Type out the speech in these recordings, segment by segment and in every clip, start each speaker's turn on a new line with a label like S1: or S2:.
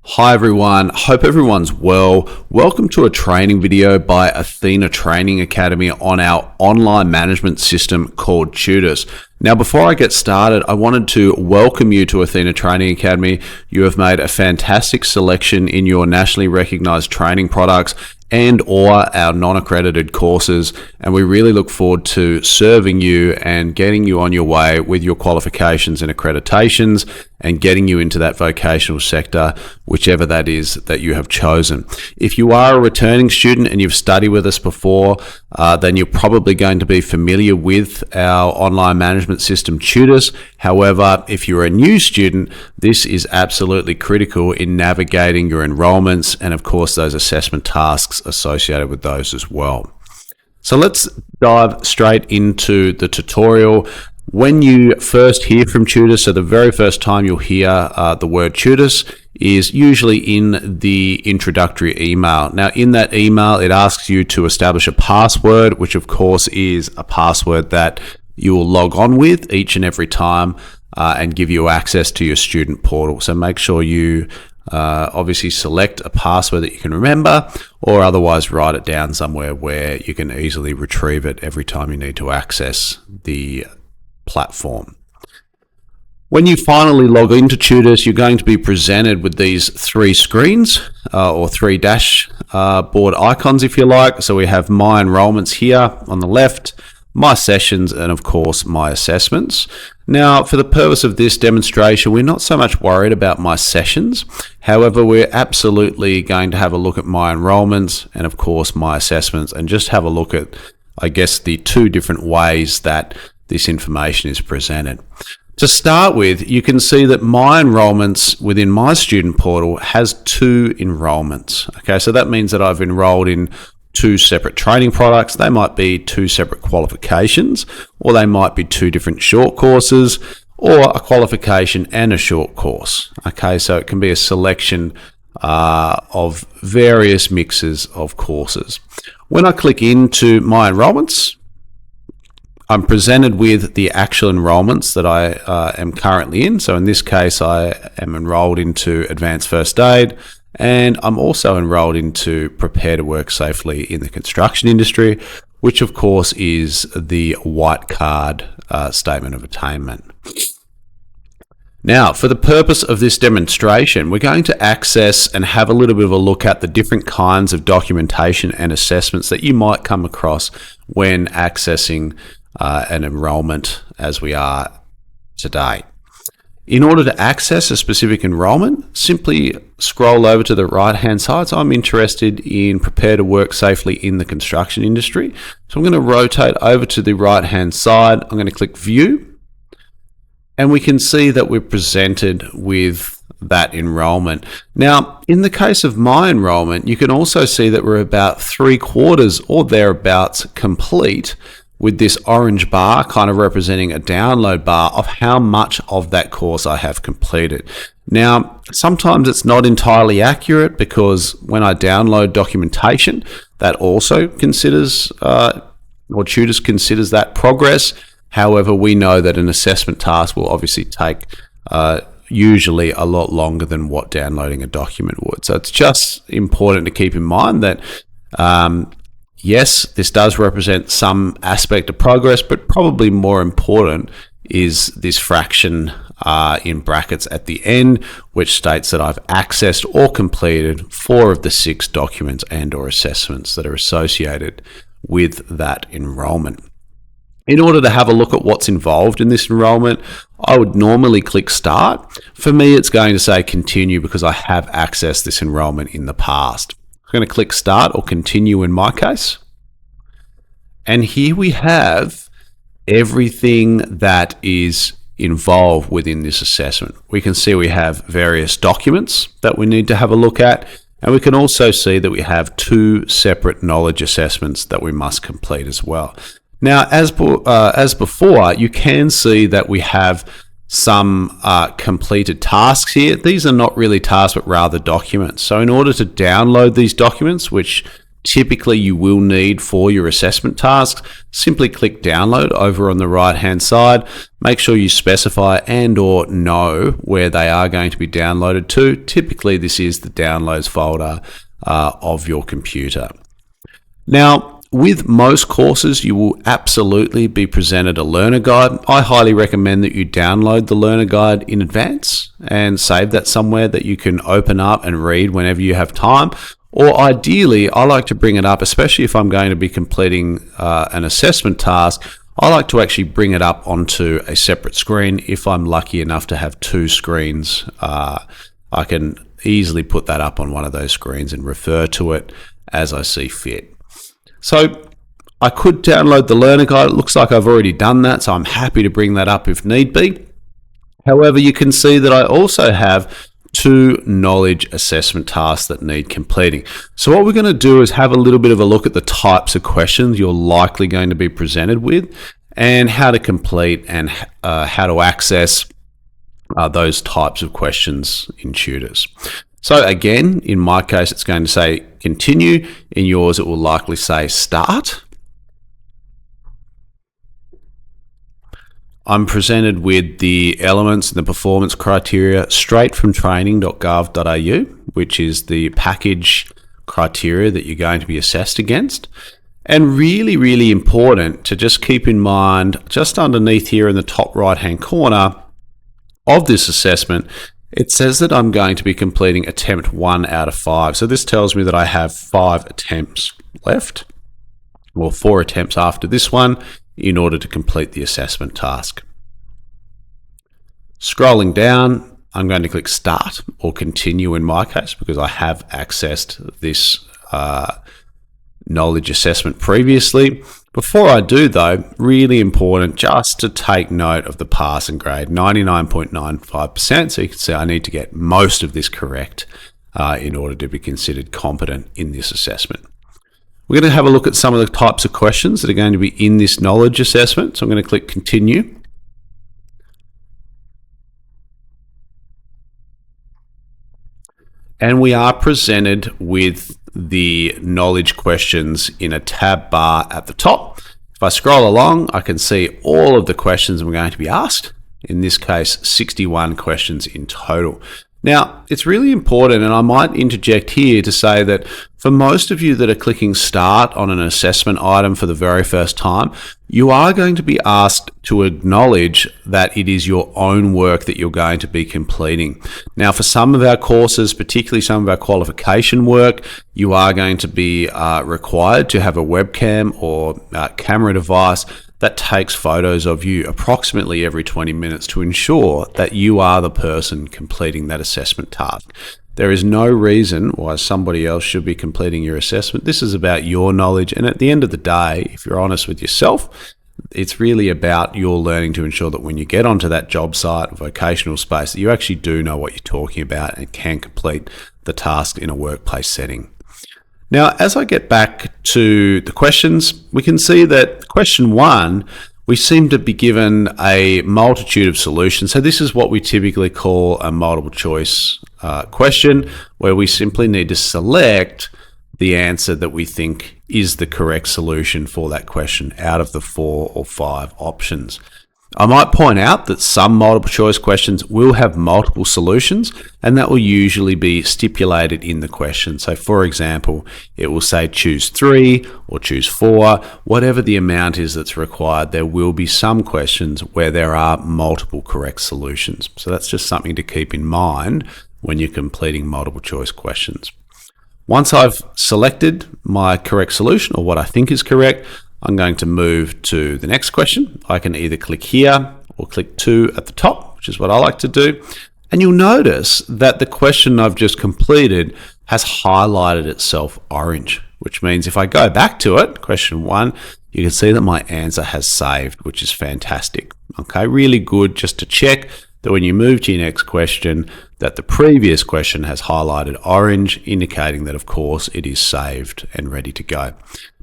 S1: Hi everyone, hope everyone's well. Welcome to a training video by Athena Training Academy on our online management system called TUTIS. Now before I get started, I wanted to welcome you to Athena Training Academy. You have made a fantastic selection in your nationally recognized training products and or our non-accredited courses, and we really look forward to serving you and getting you on your way with your qualifications and accreditations and getting you into that vocational sector, whichever that is that you have chosen. If you are a returning student and you've studied with us before, then you're probably going to be familiar with our online management system TUTIS. However, if you're a new student, this is absolutely critical in navigating your enrollments and of course those assessment tasks associated with those as well. So let's dive straight into the tutorial. When you first hear from TUTIS, so the very first time you'll hear the word TUTIS is usually in the introductory email. Now in that email, it asks you to establish a password, which of course is a password that you will log on with each and every time and give you access to your student portal. So make sure you obviously select a password that you can remember, or otherwise write it down somewhere where you can easily retrieve it every time you need to access the platform. When you finally log into TUTIS, you're going to be presented with these three screens or three dashboard icons, if you like. So we have my enrollments here on the left, my sessions, and of course my assessments. Now for the purpose of this demonstration, we're not so much worried about my sessions. However, we're absolutely going to have a look at my enrollments and of course my assessments, and just have a look at, I guess, the two different ways that this information is presented. To start with, you can see that my enrollments within my student portal has two enrollments. Okay, so that means that I've enrolled in two separate training products. They might be two separate qualifications, or they might be two different short courses, or a qualification and a short course. Okay, so it can be a selection of various mixes of courses. When I click into my enrollments, I'm presented with the actual enrollments that I am currently in. So in this case, I am enrolled into Advanced First Aid, and I'm also enrolled into Prepare to Work Safely in the Construction Industry, which of course is the white card statement of attainment. Now, for the purpose of this demonstration, we're going to access and have a little bit of a look at the different kinds of documentation and assessments that you might come across when accessing an enrollment as we are today. In order to access a specific enrollment, simply scroll over to the right-hand side. So I'm interested in Prepare to Work Safely in the Construction Industry. So I'm going to rotate over to the right-hand side. I'm going to click View, and we can see that we're presented with that enrollment. Now, in the case of my enrollment, you can also see that we're about 3/4 or thereabouts complete, with this orange bar kind of representing a download bar of how much of that course I have completed. Now, sometimes it's not entirely accurate, because when I download documentation, that also considers, or TUTIS considers that progress. However, we know that an assessment task will obviously take usually a lot longer than what downloading a document would. So it's just important to keep in mind that yes, this does represent some aspect of progress, but probably more important is this fraction in brackets at the end, which states that I've accessed or completed 4 of the 6 documents and or assessments that are associated with that enrollment. In order to have a look at what's involved in this enrollment, I would normally click Start. For me, it's going to say Continue because I have accessed this enrollment in the past. I'm going to click Start, or Continue in my case. And here we have everything that is involved within this assessment. We can see we have various documents that we need to have a look at, and we can also see that we have 2 separate knowledge assessments that we must complete as well. Now, as before, you can see that we have some completed tasks here. These are not really tasks, but rather documents. So in order to download these documents, which typically you will need for your assessment tasks. Simply click download over on the right hand side. Make sure you specify and or know where they are going to be downloaded to. Typically this is the downloads folder of your computer. Now, with most courses, you will absolutely be presented a learner guide. I highly recommend that you download the learner guide in advance and save that somewhere that you can open up and read whenever you have time. Or ideally, I like to bring it up, especially if I'm going to be completing an assessment task, I like to actually bring it up onto a separate screen. If I'm lucky enough to have two screens, I can easily put that up on one of those screens and refer to it as I see fit. So I could download the learner guide. It looks like I've already done that, so I'm happy to bring that up if need be. However, you can see that I also have two knowledge assessment tasks that need completing. So what we're going to do is have a little bit of a look at the types of questions you're likely going to be presented with and how to complete and how to access those types of questions in Tutors. So again, in my case, it's going to say continue. In yours, it will likely say start. I'm presented with the elements and the performance criteria straight from training.gov.au, which is the package criteria that you're going to be assessed against. And really, really important to just keep in mind, just underneath here in the top right-hand corner of this assessment, it says that I'm going to be completing attempt 1 out of 5. So this tells me that I have 5 attempts left, or 4 attempts after this one, in order to complete the assessment task. Scrolling down, I'm going to click start or continue in my case because I have accessed this knowledge assessment previously. Before I do though, really important just to take note of the passing grade, 99.95%. So you can see I need to get most of this correct in order to be considered competent in this assessment. We're going to have a look at some of the types of questions that are going to be in this knowledge assessment. So I'm going to click continue. And we are presented with the knowledge questions in a tab bar at the top. If I scroll along, I can see all of the questions I'm going to be asked. In this case, 61 questions in total. Now, it's really important, and I might interject here to say that for most of you that are clicking start on an assessment item for the very first time, you are going to be asked to acknowledge that it is your own work that you're going to be completing. Now, for some of our courses, particularly some of our qualification work, you are going to be required to have a webcam or camera device that takes photos of you approximately every 20 minutes to ensure that you are the person completing that assessment task. There is no reason why somebody else should be completing your assessment. This is about your knowledge, and at the end of the day, if you're honest with yourself, it's really about your learning to ensure that when you get onto that job site, vocational space, that you actually do know what you're talking about and can complete the task in a workplace setting. Now, as I get back to the questions, we can see that question 1, we seem to be given a multitude of solutions. So this is what we typically call a multiple choice question, where we simply need to select the answer that we think is the correct solution for that question out of the 4 or 5 options. I might point out that some multiple choice questions will have multiple solutions, and that will usually be stipulated in the question. So for example, it will say choose 3 or choose 4, whatever the amount is that's required. There will be some questions where there are multiple correct solutions. So that's just something to keep in mind when you're completing multiple choice questions. Once I've selected my correct solution, or what I think is correct, I'm going to move to the next question. I can either click here or click 2 at the top, which is what I like to do. And you'll notice that the question I've just completed has highlighted itself orange, which means if I go back to it, question 1, you can see that my answer has saved, which is fantastic. Okay, really good just to check that when you move to your next question, that the previous question has highlighted orange, indicating that, of course, it is saved and ready to go.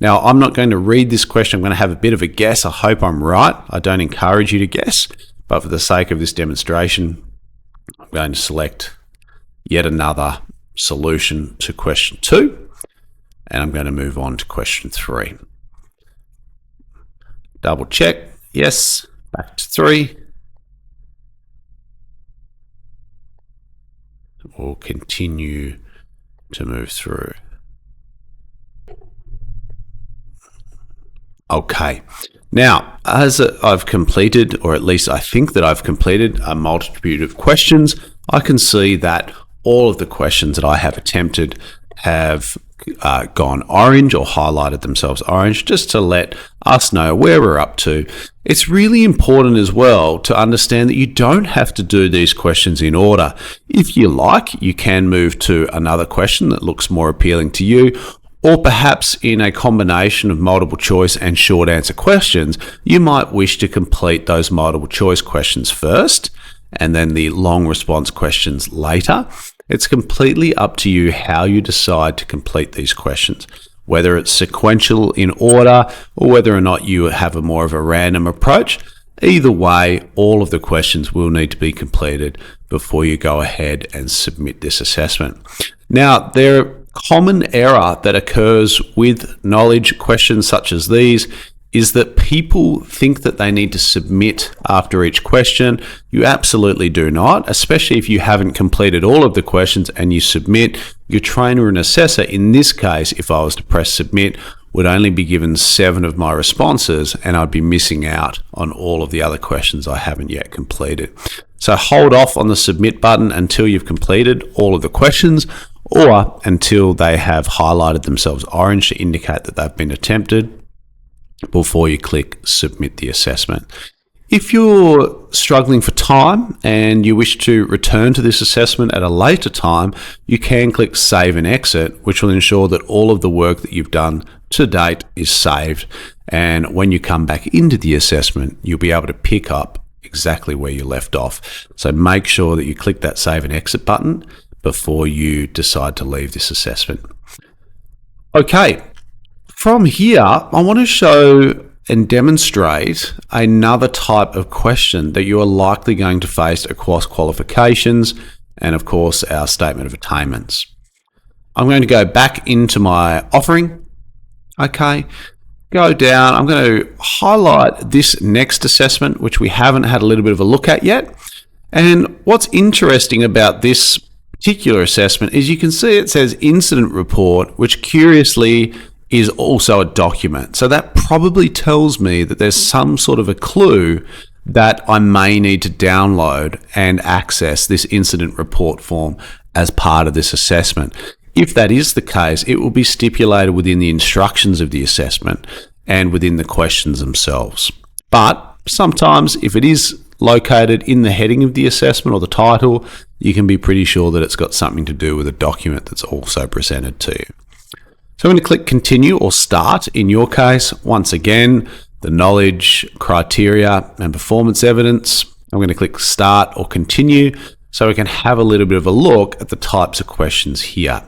S1: Now, I'm not going to read this question. I'm going to have a bit of a guess. I hope I'm right. I don't encourage you to guess, but for the sake of this demonstration, I'm going to select yet another solution to question 2. and I'm going to move on to question 3. Double check, yes, back to 3. We'll continue to move through. Okay, now as I've completed, or at least I think that I've completed, a multitude of questions, I can see that all of the questions that I have attempted have gone orange or highlighted themselves orange, just to let us know where we're up to. It's really important as well to understand that you don't have to do these questions in order. If you like, you can move to another question that looks more appealing to you, or perhaps in a combination of multiple choice and short answer questions, you might wish to complete those multiple choice questions first and then the long response questions later. It's completely up to you how you decide to complete these questions, whether it's sequential in order or whether or not you have a more of a random approach. Either way, all of the questions will need to be completed before you go ahead and submit this assessment. Now, there common error that occurs with knowledge questions such as these is that people think that they need to submit after each question. You absolutely do not, especially if you haven't completed all of the questions and you submit. Your trainer and assessor, in this case, if I was to press submit, would only be given 7 of my responses, and I'd be missing out on all of the other questions I haven't yet completed. So hold off on the submit button until you've completed all of the questions, or until they have highlighted themselves orange to indicate that they've been attempted, before you click submit the assessment. If you're struggling for time and you wish to return to this assessment at a later time, you can click save and exit, which will ensure that all of the work that you've done to date is saved. And when you come back into the assessment, you'll be able to pick up exactly where you left off. So make sure that you click that save and exit button before you decide to leave this assessment. Okay. From here, I want to show and demonstrate another type of question that you are likely going to face across qualifications and, of course, our statement of attainments. I'm going to go back into my offering. Okay, go down. I'm going to highlight this next assessment, which we haven't had a little bit of a look at yet. And what's interesting about this particular assessment is you can see it says incident report, which curiously is also a document. So that probably tells me that there's some sort of a clue that I may need to download and access this incident report form as part of this assessment. If that is the case, it will be stipulated within the instructions of the assessment and within the questions themselves. But sometimes if it is located in the heading of the assessment or the title, you can be pretty sure that it's got something to do with a document that's also presented to you. So I'm going to click continue or start in your case. Once again, the knowledge, criteria, and performance evidence. I'm going to click start or continue so we can have a little bit of a look at the types of questions here.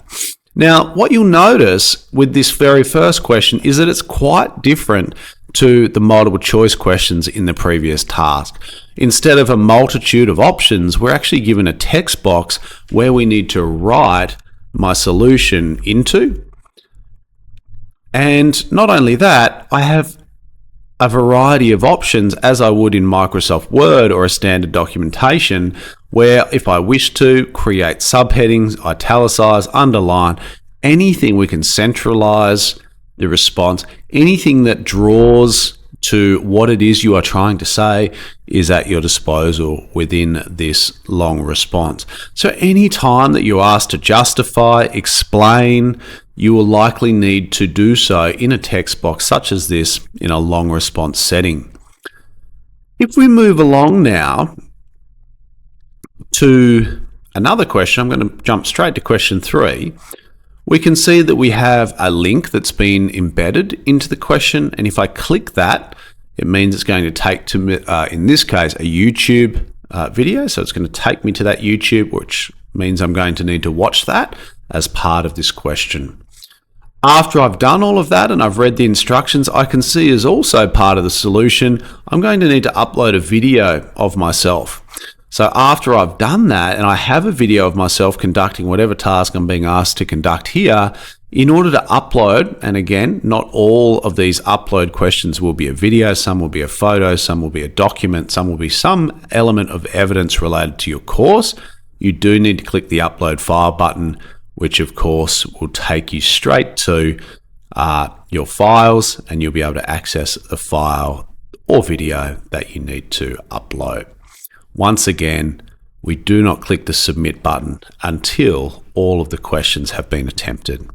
S1: Now, what you'll notice with this very first question is that it's quite different to the multiple choice questions in the previous task. Instead of a multitude of options, we're actually given a text box where we need to write my solution into. And not only that, I have a variety of options as I would in Microsoft Word or a standard documentation, where if I wish to create subheadings, italicize, underline, anything we can centralize the response, anything that draws to what it is you are trying to say is at your disposal within this long response. So any time that you're asked to justify, explain, you will likely need to do so in a text box such as this in a long response setting. If we move along now to another question, I'm going to jump straight to question 3. We can see that we have a link that's been embedded into the question, and if I click that, it means it's going to take to, in this case, a YouTube video. So it's going to take me to that YouTube, which means I'm going to need to watch that as part of this question. After I've done all of that and I've read the instructions, I can see as also part of the solution, I'm going to need to upload a video of myself. So after I've done that and I have a video of myself conducting whatever task I'm being asked to conduct here, In order to upload, and again, not all of these upload questions will be a video, some will be a photo, some will be a document, some will be some element of evidence related to your course, you do need to click the upload file button, which of course will take you straight to your files, and you'll be able to access the file or video that you need to upload. Once again, we do not click the submit button until all of the questions have been attempted.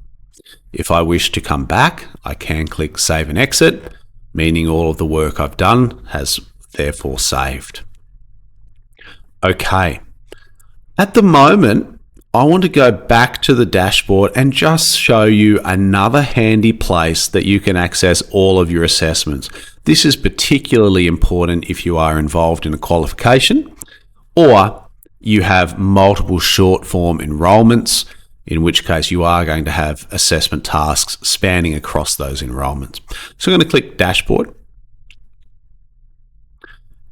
S1: If I wish to come back, I can click save and exit, meaning all of the work I've done has therefore saved. Okay, at the moment, I want to go back to the dashboard and just show you another handy place that you can access all of your assessments. This is particularly important if you are involved in a qualification or you have multiple short form enrollments, in which case you are going to have assessment tasks spanning across those enrollments. So I'm going to click Dashboard.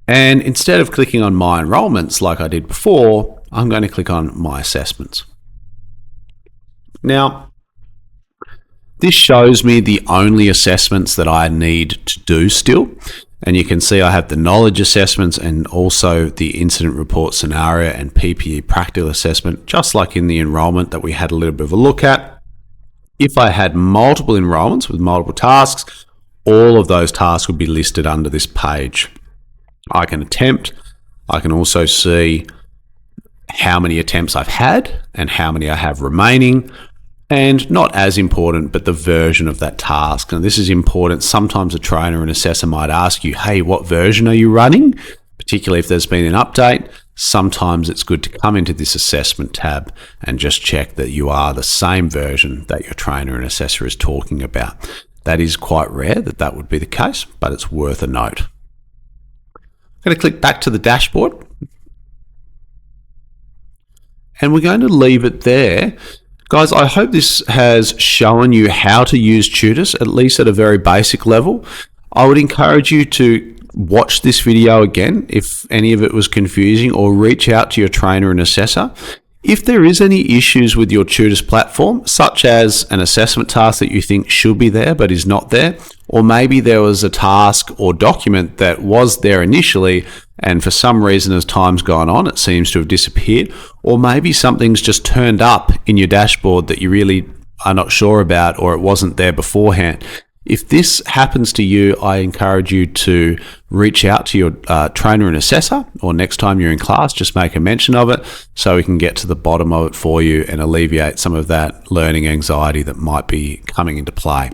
S1: And instead of clicking on My Enrollments like I did before, I'm going to click on My Assessments. Now, this shows me the only assessments that I need to do still. And you can see I have the knowledge assessments and also the incident report scenario and PPE practical assessment, just like in the enrollment that we had a little bit of a look at. If I had multiple enrollments with multiple tasks, all of those tasks would be listed under this page. I can attempt. I can also see how many attempts I've had and how many I have remaining. And not as important, but the version of that task. And this is important. Sometimes a trainer and assessor might ask you, hey, what version are you running? Particularly if there's been an update. Sometimes it's good to come into this assessment tab and just check that you are the same version that your trainer and assessor is talking about. That is quite rare that would be the case, but it's worth a note. I'm going to click back to the dashboard. And we're going to leave it there. Guys, I hope this has shown you how to use TUTIS, at least at a very basic level. I would encourage you to watch this video again if any of it was confusing, or reach out to your trainer and assessor. If there is any issues with your TUTIS platform, such as an assessment task that you think should be there but is not there, or maybe there was a task or document that was there initially and for some reason as time's gone on it seems to have disappeared, or maybe something's just turned up in your dashboard that you really are not sure about, or it wasn't there beforehand. If this happens to you, I encourage you to reach out to your trainer and assessor, or next time you're in class, just make a mention of it so we can get to the bottom of it for you and alleviate some of that learning anxiety that might be coming into play.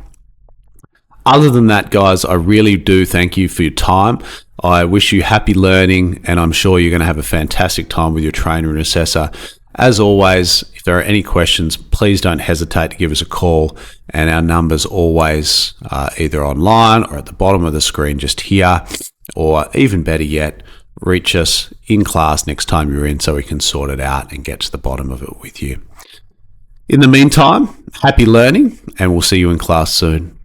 S1: Other than that, guys, I really do thank you for your time. I wish you happy learning, and I'm sure you're going to have a fantastic time with your trainer and assessor. As always, if there are any questions, please don't hesitate to give us a call, and our number's always either online or at the bottom of the screen just here, or even better yet, reach us in class next time you're in so we can sort it out and get to the bottom of it with you. In the meantime, happy learning, and we'll see you in class soon.